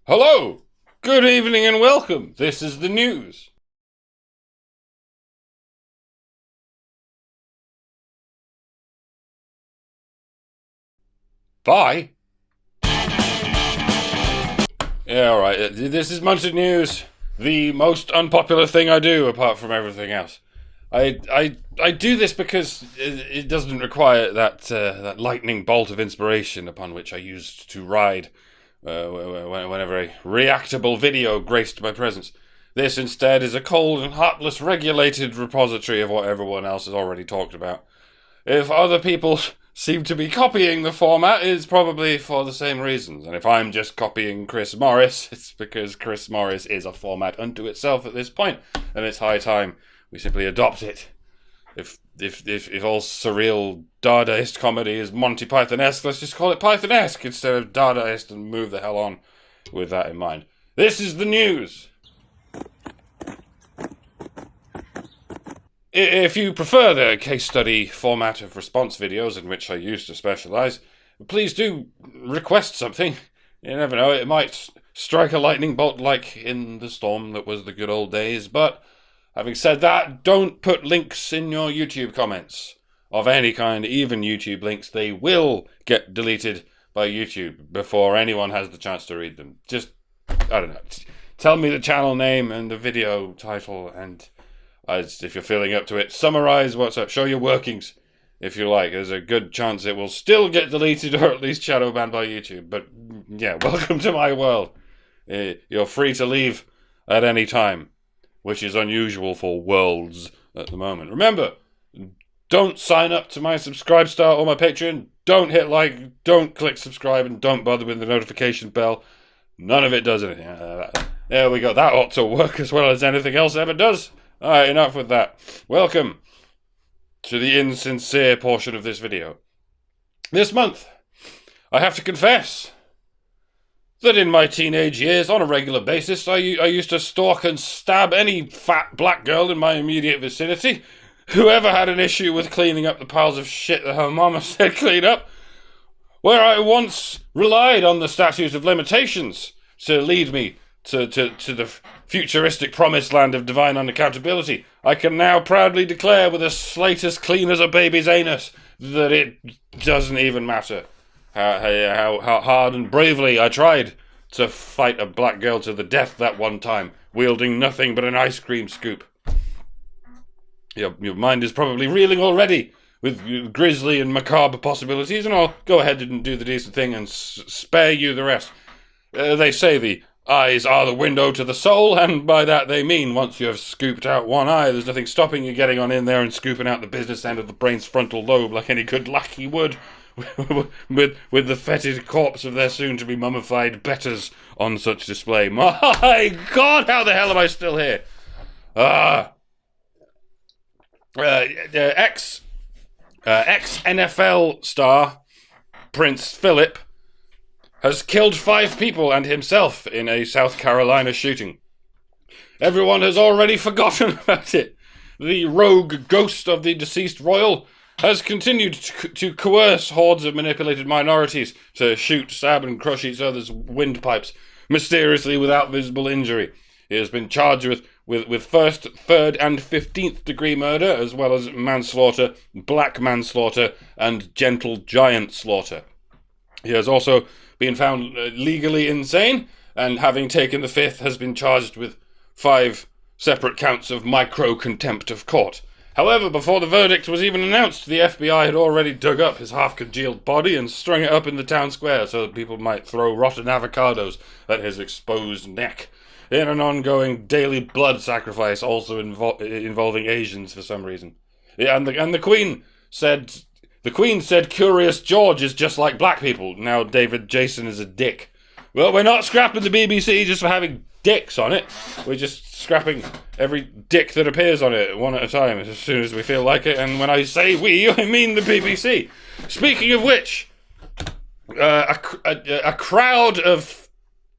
Hello, good evening and welcome. This is the news. Bye. Yeah, alright, this is Munted News, the most unpopular thing I do apart from everything else. I do this because it doesn't require that lightning bolt of inspiration upon which I used to ride whenever a reactable video graced my presence. This instead is a cold and heartless regulated repository of what everyone else has already talked about. If other people seem to be copying the format, it's probably for the same reasons. And if I'm just copying Chris Morris, it's because Chris Morris is a format unto itself at this point, and it's high time we simply adopt it. If all surreal Dadaist comedy is Monty Python-esque, let's just call it Python-esque instead of Dadaist and move the hell on with that in mind. This is the news. If you prefer the case study format of response videos in which I used to specialise, please do request something. You never know, it might strike a lightning bolt like in the storm that was the good old days, but having said that, don't put links in your YouTube comments of any kind, even YouTube links. They will get deleted by YouTube before anyone has the chance to read them. Just, I don't know, tell me the channel name and the video title, and if you're feeling up to it, summarise what's up, show your workings if you like. There's a good chance it will still get deleted or at least shadow banned by YouTube, but yeah, welcome to my world. You're free to leave at any time, which is unusual for worlds at the moment. Remember, don't sign up to my Subscribe Star or my Patreon. Don't hit like, don't click subscribe, and don't bother with the notification bell. None of it does anything. There we go. That ought to work as well as anything else ever does. Alright, enough with that. Welcome to the insincere portion of this video. This month, I have to confess that in my teenage years, on a regular basis, I used to stalk and stab any fat black girl in my immediate vicinity, whoever had an issue with cleaning up the piles of shit that her mama said clean up, where I once relied on the statute of limitations to lead me to the futuristic promised land of divine unaccountability. I can now proudly declare with a slate as clean as a baby's anus that it doesn't even matter how hard and bravely I tried to fight a black girl to the death that one time, wielding nothing but an ice cream scoop. Your mind is probably reeling already with grisly and macabre possibilities, and I'll go ahead and do the decent thing and spare you the rest. They say the eyes are the window to the soul, and by that they mean once you have scooped out one eye, there's nothing stopping you getting on in there and scooping out the business end of the brain's frontal lobe like any good lackey would, with the fetid corpse of their soon-to-be mummified betters on such display. My God, how the hell am I still here? Ex-NFL star Prince Philip has killed 5 people and himself in a South Carolina shooting. Everyone has already forgotten about it. The rogue ghost of the deceased royal has continued to coerce hordes of manipulated minorities to shoot, stab, and crush each other's windpipes, mysteriously without visible injury. He has been charged with first, third, and 15th degree murder, as well as manslaughter, black manslaughter, and gentle giant slaughter. He has also been found legally insane, and having taken the 5th, has been charged with 5 separate counts of micro-contempt of court. However, before the verdict was even announced, the FBI had already dug up his half-congealed body and strung it up in the town square so that people might throw rotten avocados at his exposed neck, in an ongoing daily blood sacrifice also involving Asians for some reason. Yeah, and the Queen said... The Queen said Curious George is just like black people. Now David Jason is a dick. Well, we're not scrapping the BBC just for having dicks on it. We're just scrapping every dick that appears on it one at a time as soon as we feel like it. And when I say we, I mean the BBC. Speaking of which, a crowd of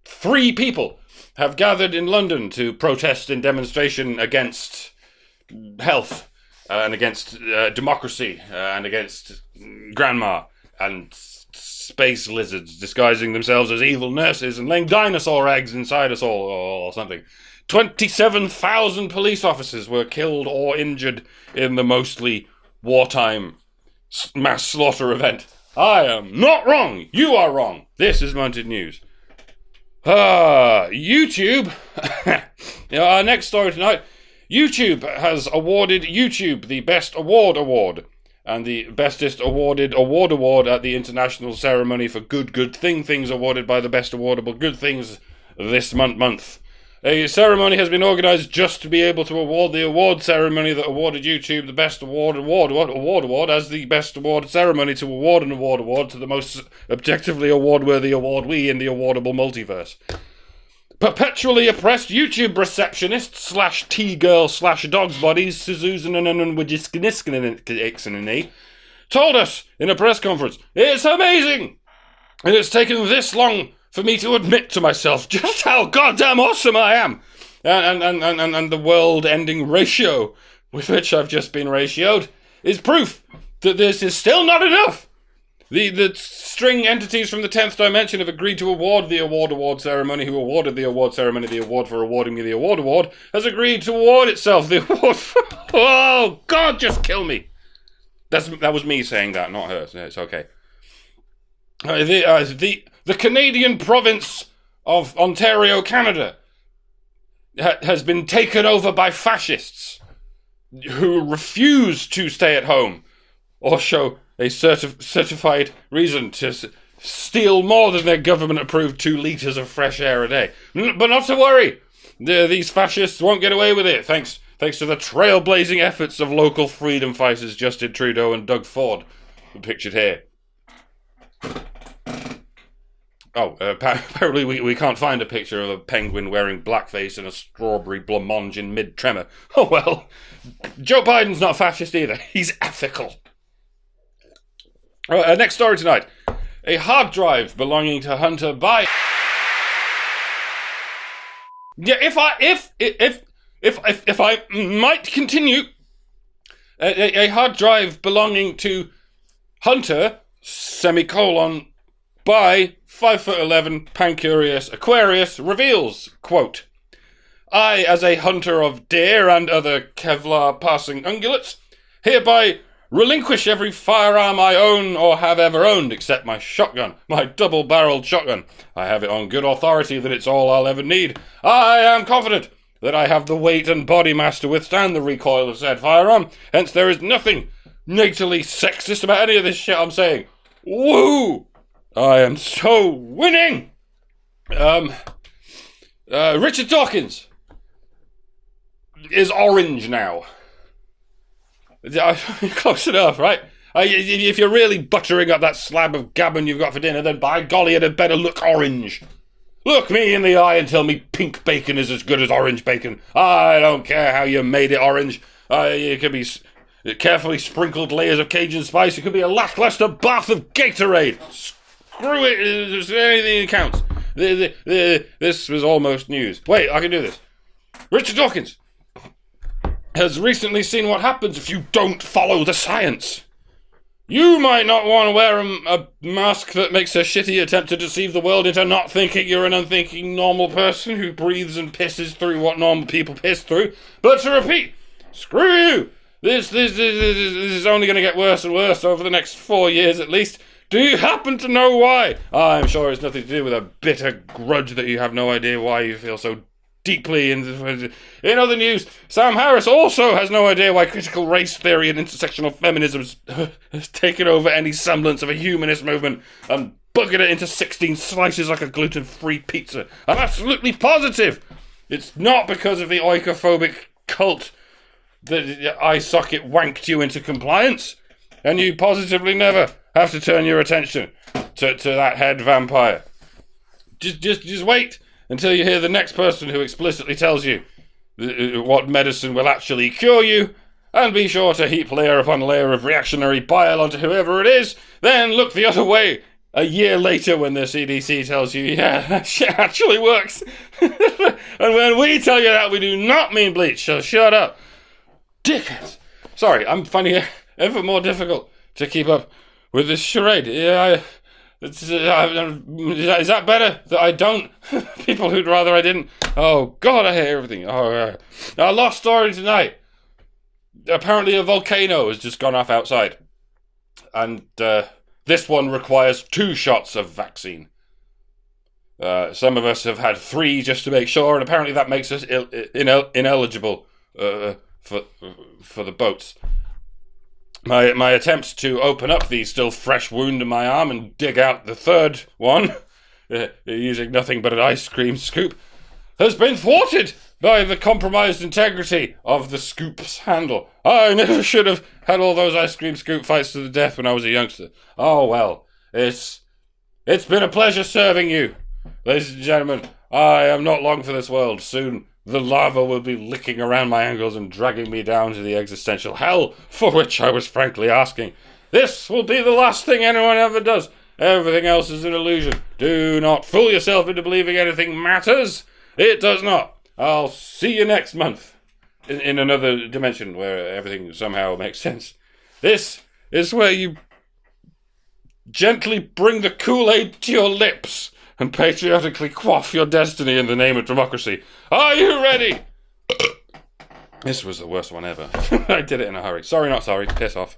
3 people have gathered in London to protest in demonstration against health. And against democracy, and against grandma, and space lizards disguising themselves as evil nurses and laying dinosaur eggs inside us all, or something. 27,000 police officers were killed or injured in the mostly wartime mass slaughter event. I am not wrong. You are wrong. This is Munted News. YouTube. Our next story tonight. YouTube has awarded YouTube the Best Award and the bestest awarded award at the International Ceremony for Good Things awarded by the Best Awardable Good Things this month. A ceremony has been organised just to be able to award the award ceremony that awarded YouTube the Best Award as the best award ceremony to award an award to the most objectively award-worthy awardee in the awardable multiverse. Perpetually oppressed YouTube receptionist / T-girl / dogs bodies Susan and told us in a press conference, "It's amazing! And it's taken this long for me to admit to myself just how goddamn awesome I am, and the world-ending ratio with which I've just been ratioed is proof that this is still not enough. The string entities from the 10th dimension have agreed to award the award ceremony. Who awarded the award ceremony the award for awarding me the award has agreed to award itself the award for... Oh, God, just kill me. That was me saying that, not her. It's okay. The Canadian province of Ontario, Canada, has been taken over by fascists who refuse to stay at home or show a certified reason to steal more than their government-approved 2 litres of fresh air a day. But not to worry, these fascists won't get away with it, thanks to the trailblazing efforts of local freedom fighters Justin Trudeau and Doug Ford, pictured here. Oh, apparently we can't find a picture of a penguin wearing blackface and a strawberry blancmange in mid-tremor. Oh well, Joe Biden's not fascist either. He's ethical. Next story tonight. A hard drive belonging to Hunter by... Yeah, if I might continue, a hard drive belonging to Hunter, by 5'11" Pancurious Aquarius reveals, quote, "I, as a hunter of deer and other Kevlar-passing ungulates, hereby relinquish every firearm I own or have ever owned, except my shotgun, my double-barreled shotgun. I have it on good authority that it's all I'll ever need. I am confident that I have the weight and body mass to withstand the recoil of said firearm, hence there is nothing natally sexist about any of this shit I'm saying. Woo! I am so winning!" Richard Dawkins is orange now. Close enough, right? If you're really buttering up that slab of gammon you've got for dinner, then by golly, it had better look orange. Look me in the eye and tell me pink bacon is as good as orange bacon. I don't care how you made it orange. It could be carefully sprinkled layers of Cajun spice. It could be a lackluster bath of Gatorade. Screw it, it's anything that counts. This was almost news. Wait, I can do this. Richard Dawkins has recently seen what happens if you don't follow the science. You might not want to wear a mask that makes a shitty attempt to deceive the world into not thinking you're an unthinking normal person who breathes and pisses through what normal people piss through, but to repeat, screw you! This is only going to get worse and worse over the next 4 years at least. Do you happen to know why? I'm sure it's nothing to do with a bitter grudge that you have no idea why you feel so deeply. In other news, Sam Harris also has no idea why critical race theory and intersectional feminism has taken over any semblance of a humanist movement and buggered it into 16 slices like a gluten-free pizza. I'm absolutely positive it's not because of the oikophobic cult that eye socket wanked you into compliance, and you positively never have to turn your attention to that head vampire. Just wait until you hear the next person who explicitly tells you what medicine will actually cure you, and be sure to heap layer upon layer of reactionary bile onto whoever it is, then look the other way a year later when the CDC tells you, yeah, that shit actually works. And when we tell you that, we do not mean bleach, so shut up. Dickheads. Sorry, I'm finding it ever more difficult to keep up with this charade. Yeah, Is that better? That I don't? People who'd rather I didn't? Oh, God, I hate everything. Oh, last story tonight. Apparently a volcano has just gone off outside. And this one requires 2 shots of vaccine. Some of us have had 3 just to make sure, and apparently that makes us ineligible for the boats. My attempt to open up the still fresh wound in my arm and dig out the 3rd one, using nothing but an ice cream scoop, has been thwarted by the compromised integrity of the scoop's handle. I never should have had all those ice cream scoop fights to the death when I was a youngster. Oh well, it's been a pleasure serving you. Ladies and gentlemen, I am not long for this world. Soon the lava will be licking around my ankles and dragging me down to the existential hell for which I was frankly asking. This will be the last thing anyone ever does. Everything else is an illusion. Do not fool yourself into believing anything matters. It does not. I'll see you next month in another dimension where everything somehow makes sense. This is where you gently bring the Kool-Aid to your lips and patriotically quaff your destiny in the name of democracy. Are you ready? This was the worst one ever. I did it in a hurry. Sorry, not sorry. Piss off.